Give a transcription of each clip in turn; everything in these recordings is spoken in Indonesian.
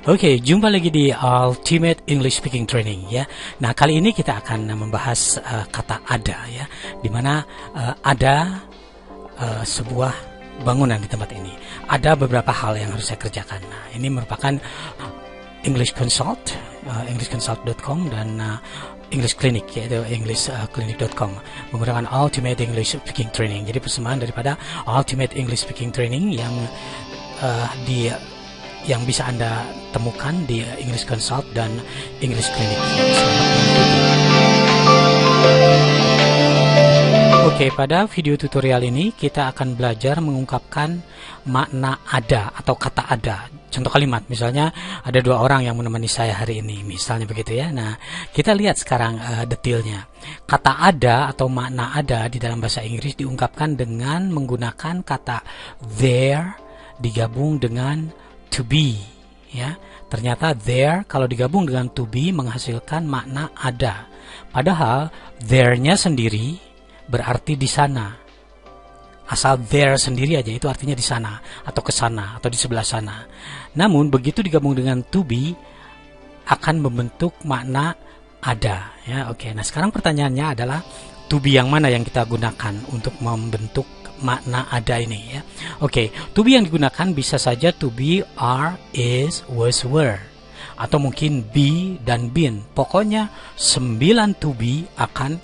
Oke, jumpa lagi di Ultimate English Speaking Training ya. Nah, kali ini kita akan membahas kata ada ya, dimana ada sebuah bangunan di tempat ini. Ada beberapa hal yang harus saya kerjakan. Nah, ini merupakan English Consult, englishconsult.com dan English Clinic, yaitu englishclinic.com, menggunakan Ultimate English Speaking Training. Jadi persembahan daripada Ultimate English Speaking Training yang bisa Anda temukan di English Consult dan English Clinic. Oke, pada video tutorial ini kita akan belajar mengungkapkan makna ada atau kata ada. Contoh kalimat, misalnya ada dua orang yang menemani saya hari ini, misalnya begitu ya. Nah, kita lihat sekarang detailnya. Kata ada atau makna ada di dalam bahasa Inggris diungkapkan dengan menggunakan kata there digabung dengan to be ya. Ternyata there kalau digabung dengan to be menghasilkan makna ada. Padahal there-nya sendiri berarti di sana. Asal there sendiri aja itu artinya di sana atau ke sana atau di sebelah sana. Namun begitu digabung dengan to be akan membentuk makna ada ya. Oke, nah sekarang pertanyaannya adalah to be yang mana yang kita gunakan untuk membentuk makna ada ini ya. Oke, to be yang digunakan bisa saja to be, are, is, was, were, atau mungkin be dan been. Pokoknya 9 to be akan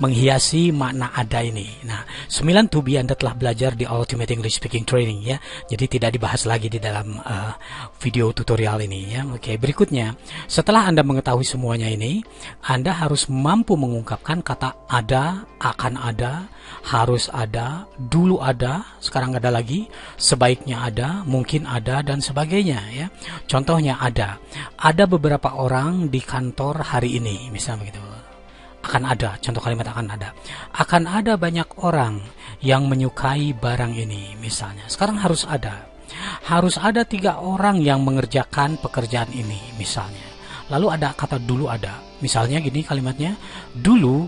menghiasi makna ada ini. Nah, 9 to be Anda telah belajar di Ultimate English Speaking Training ya. Jadi tidak dibahas lagi di dalam video tutorial ini ya. Oke, berikutnya setelah Anda mengetahui semuanya ini, Anda harus mampu mengungkapkan kata ada, akan ada, harus ada, dulu ada, sekarang ada lagi, sebaiknya ada, mungkin ada, dan sebagainya ya. Contohnya ada beberapa orang di kantor hari ini, misalnya begitu. Akan ada, contoh kalimat akan ada banyak orang yang menyukai barang ini, misalnya. Sekarang harus ada 3 orang yang mengerjakan pekerjaan ini, misalnya. Lalu ada kata dulu ada, misalnya gini kalimatnya, dulu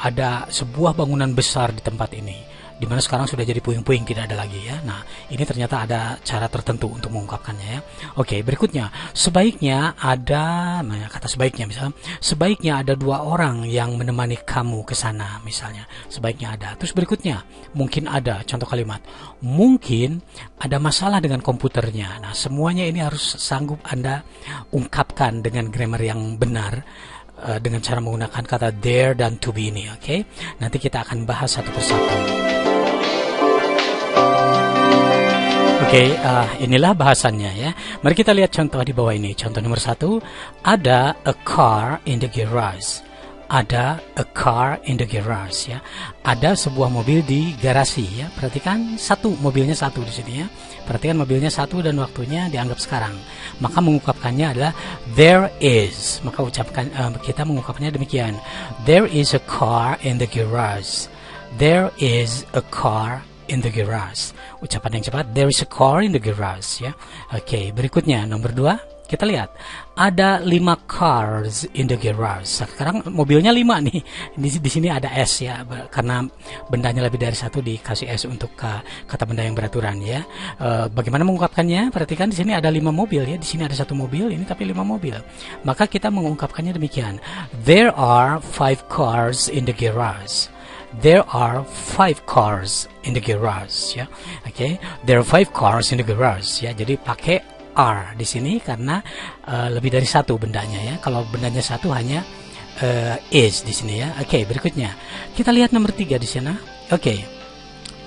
ada sebuah bangunan besar di tempat ini, dimana sekarang sudah jadi puing-puing, tidak ada lagi ya. Nah, ini ternyata ada cara tertentu untuk mengungkapkannya ya. Oke, berikutnya sebaiknya ada, nah, kata sebaiknya misalnya, sebaiknya ada 2 orang yang menemani kamu ke sana, misalnya. Sebaiknya ada. Terus berikutnya, mungkin ada, contoh kalimat, mungkin ada masalah dengan komputernya. Nah, semuanya ini harus sanggup Anda ungkapkan dengan grammar yang benar, dengan cara menggunakan kata there dan to be ini, oke? Nanti kita akan bahas satu persatu. Oke, inilah bahasannya ya. Mari kita lihat contoh di bawah ini. Contoh nomor 1, ada a car in the garage. Ada a car in the garage ya. Ada sebuah mobil di garasi ya. Perhatikan mobilnya satu di sini ya. Perhatikan mobilnya satu dan waktunya dianggap sekarang. Maka mengungkapkannya adalah there is. Maka kita mengungkapkannya demikian. There is a car in the garage. There is a car in the garage. Ucapan yang cepat, there is a car in the garage ya. Oke, berikutnya nomor 2. Kita lihat, ada 5 cars in the garage. Sekarang mobilnya 5 nih. Di sini ada S ya, karena bendanya lebih dari 1 dikasih S untuk kata benda yang beraturan ya. Bagaimana mengungkapkannya? Perhatikan di sini ada 5 mobil ya. Di sini ada 1 mobil, ini tapi 5 mobil. Maka kita mengungkapkannya demikian. There are 5 cars in the garage. There are 5 cars in the garage ya. Oke, there are 5 cars in the garage ya. Jadi pakai are di sini karena lebih dari 1 bendanya ya. Kalau bendanya 1 hanya is di sini ya. Oke, berikutnya kita lihat nomor 3 di sana. Oke,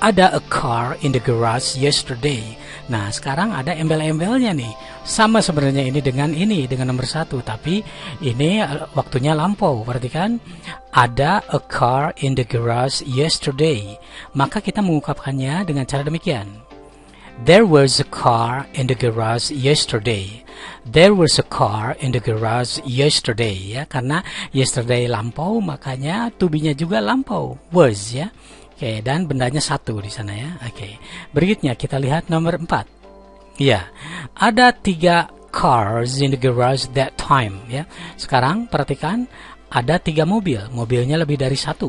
ada a car in the garage yesterday. Nah, sekarang ada embel-embelnya nih. Sama sebenarnya ini dengan nomor 1, tapi ini waktunya lampau. Perhatikan, ada a car in the garage yesterday. Maka kita mengungkapkannya dengan cara demikian. There was a car in the garage yesterday. There was a car in the garage yesterday ya, karena yesterday lampau, makanya to be-nya juga lampau, was ya. Oke, dan bendanya 1 di sana ya. Oke. Berikutnya kita lihat nomor 4. Ya, ada 3 cars in the garage that time ya. Sekarang perhatikan, ada 3 mobil, mobilnya lebih dari 1.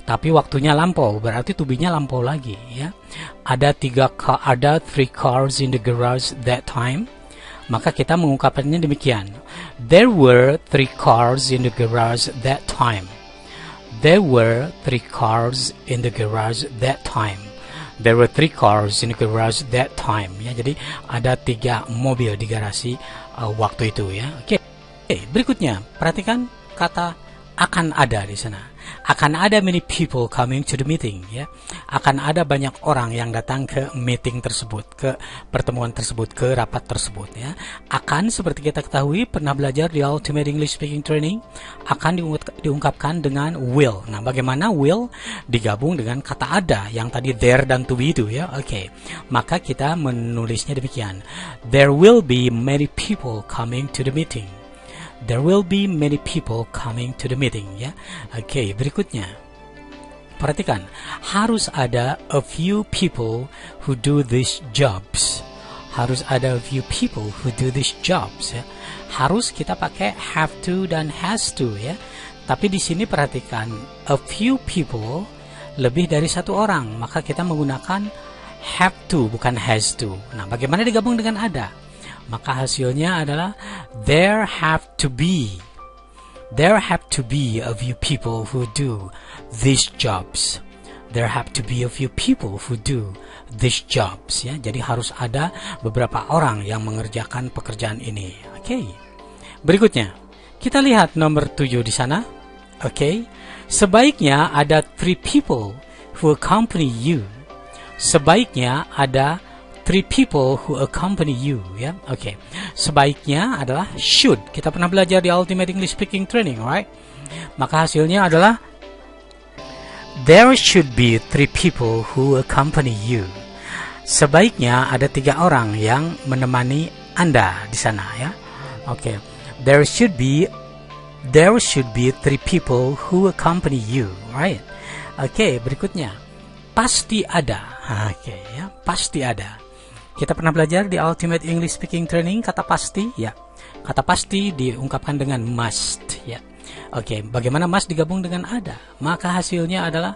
tapi waktunya lampau, berarti to be-nya lampau lagi ya. Ada three cars in the garage that time, maka kita mengungkapkannya demikian. There were 3 cars in the garage that time. There were 3 cars in the garage that time. There were 3 cars in the garage that time. Ya, jadi ada 3 mobil di garasi waktu itu ya. Oke. Berikutnya, perhatikan kata akan ada di sana. Akan ada many people coming to the meeting ya. Akan ada banyak orang yang datang ke meeting tersebut, ke pertemuan tersebut, ke rapat tersebut ya. Akan, seperti kita ketahui pernah belajar di Ultimate English Speaking Training, akan diungkapkan dengan will. Nah, bagaimana will digabung dengan kata ada yang tadi there dan to be itu ya. Oke. Maka kita menulisnya demikian. There will be many people coming to the meeting. There will be many people coming to the meeting ya. Oke, berikutnya. Perhatikan, harus ada a few people who do these jobs. Harus ada a few people who do these jobs ya. Harus kita pakai have to dan has to ya. Tapi di sini perhatikan, a few people lebih dari 1 orang, maka kita menggunakan have to bukan has to. Nah, bagaimana digabung dengan ada? Maka hasilnya adalah there have to be a few people who do these jobs. There have to be a few people who do these jobs ya. Jadi harus ada beberapa orang yang mengerjakan pekerjaan ini. Oke. Berikutnya, kita lihat nomor 7 di sana. Oke. Sebaiknya ada 3 people who accompany you. Sebaiknya ada 3 people who accompany you ya. Oke. Sebaiknya adalah should. Kita pernah belajar di Ultimate English Speaking Training, right? Maka hasilnya adalah there should be 3 people who accompany you. Sebaiknya ada 3 orang yang menemani Anda di sana ya. Oke. There should be 3 people who accompany you, right? Oke, berikutnya. Pasti ada. Oke ya, pasti ada. Kita pernah belajar di Ultimate English Speaking Training kata pasti ya. Kata pasti diungkapkan dengan must ya. Oke, bagaimana must digabung dengan ada? Maka hasilnya adalah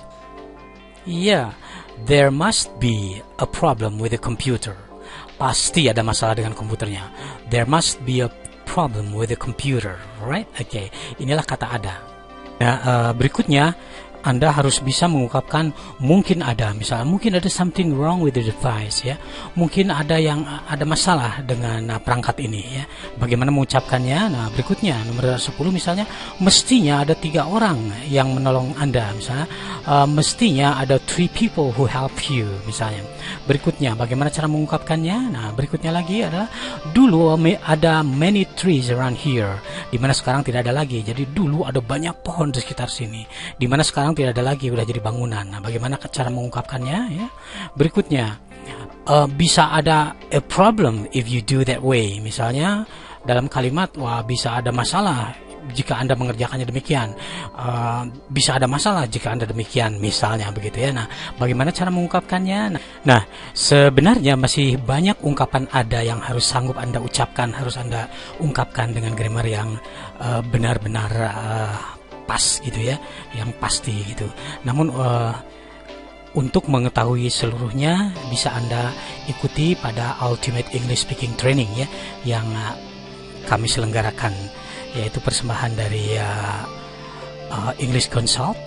there must be a problem with the computer. Pasti ada masalah dengan komputernya. There must be a problem with the computer, right? Oke, inilah kata ada. Nah, berikutnya Anda harus bisa mengungkapkan mungkin ada, misalnya mungkin ada something wrong with the device ya. Mungkin ada masalah dengan perangkat ini ya. Bagaimana mengucapkannya? Nah, berikutnya nomor 10 misalnya, mestinya ada 3 orang yang menolong Anda misalnya. Mestinya ada 3 people who help you misalnya. Berikutnya, bagaimana cara mengungkapkannya? Nah, berikutnya lagi adalah dulu ada many trees around here, di mana sekarang tidak ada lagi. Jadi dulu ada banyak pohon di sekitar sini, di mana sekarang tidak ada lagi, udah jadi bangunan. Nah, bagaimana cara mengungkapkannya ya? Berikutnya, bisa ada a problem if you do that way. Misalnya dalam kalimat, bisa ada masalah jika Anda mengerjakannya demikian. Bisa ada masalah jika Anda demikian, misalnya begitu ya. Nah, bagaimana cara mengungkapkannya? Nah, sebenarnya masih banyak ungkapan ada yang harus sanggup Anda ucapkan, harus Anda ungkapkan dengan grammar yang benar-benar pas gitu ya, yang pasti gitu. Namun untuk mengetahui seluruhnya bisa Anda ikuti pada Ultimate English Speaking Training ya, yang kami selenggarakan, yaitu persembahan dari English Consult,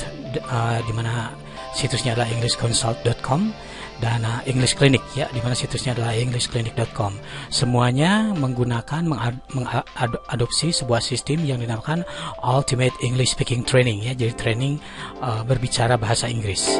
di mana situsnya adalah englishconsult.com, dan English Clinic ya, di mana situsnya adalah englishclinic.com. Semuanya menggunakan mengadopsi sebuah sistem yang dinamakan Ultimate English Speaking Training ya, jadi training berbicara bahasa Inggris.